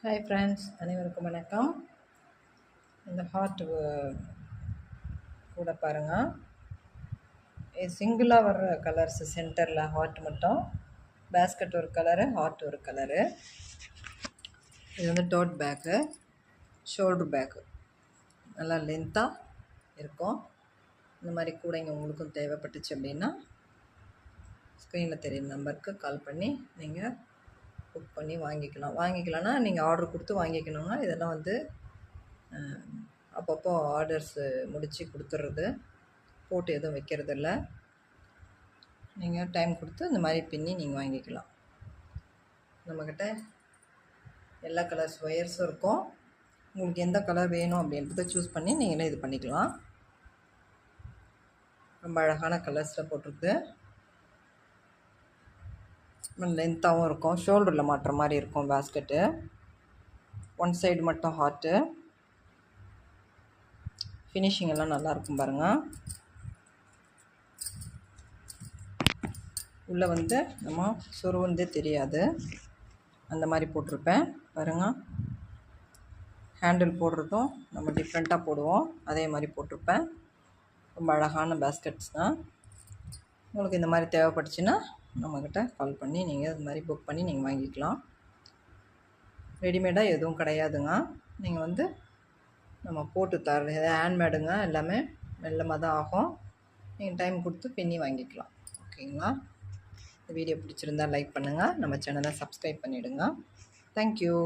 Hi friends, அனைவருக்கும் வணக்கம். இந்த ஹார்ட் கூட பாருங்கள், இது சிங்கிளாக வர்ற கலர்ஸ். சென்டரில் ஹார்ட் மட்டும், பேஸ்கெட் ஒரு கலரு, ஹார்ட் ஒரு கலரு. இது வந்து டோட் பேக்கு, ஷோல்ட்ரு பேக்கு, நல்லா லென்த்தாக இருக்கும். இந்த மாதிரி கூடைங்க உங்களுக்கும் தேவைப்பட்டுச்சு அப்படின்னா ஸ்க்ரீனில் தெரியுற நம்பருக்கு கால் பண்ணி நீங்கள் புக் பண்ணி வாங்கிக்கலாம்னா நீங்கள் ஆர்டர் கொடுத்து வாங்கிக்கணுங்க. இதெல்லாம் வந்து அப்பப்போ ஆர்டர்ஸு முடித்து கொடுத்துட்றது, போட்டு எதுவும் வைக்கிறதில்ல. நீங்கள் டைம் கொடுத்து இந்த மாதிரி பின்னி நீங்கள் வாங்கிக்கலாம். நம்மக்கிட்ட எல்லா கலர்ஸ் ஒயர்ஸும் இருக்கும். உங்களுக்கு எந்த கலர் வேணும் அப்படின்றத சூஸ் பண்ணி நீங்களே இது பண்ணிக்கலாம். ரொம்ப அழகான கலர்ஸில் போட்டிருக்கு. லென்த்தாகவும் இருக்கும். ஷோல்டரில் மாட்டுற மாதிரி இருக்கும் பேஸ்கெட்டு. ஒன் சைடு மட்டும் ஹார்ட்டு. ஃபினிஷிங் எல்லாம் நல்லாயிருக்கும் பாருங்கள். உள்ளே வந்து நம்ம சொருவந்தே தெரியாது, அந்த மாதிரி போட்டிருப்பேன் பாருங்கள். ஹேண்டில் போடுறதும் நம்ம டிஃப்ரெண்ட்டாக போடுவோம், அதே மாதிரி போட்டிருப்பேன். ரொம்ப அழகான பேஸ்கெட்ஸ் தான். உங்களுக்கு இந்த மாதிரி தேவைப்பட்டுச்சுன்னா நம்மக்கிட்ட கால் பண்ணி நீங்கள் இது மாதிரி புக் பண்ணி நீங்கள் வாங்கிக்கலாம். ரெடிமேடாக எதுவும் கிடையாதுங்க. நீங்கள் வந்து நம்ம போட்டு தர ஹேண்ட்மேடுங்க, எல்லாமே மெல்லமாக தான் ஆகும். நீங்கள் டைம் கொடுத்து பின்னி வாங்கிக்கலாம். ஓகேங்களா? இந்த வீடியோ பிடிச்சிருந்தா லைக் பண்ணுங்கள், நம்ம சேனலை சப்ஸ்கிரைப் பண்ணிவிடுங்க. தேங்க்யூ.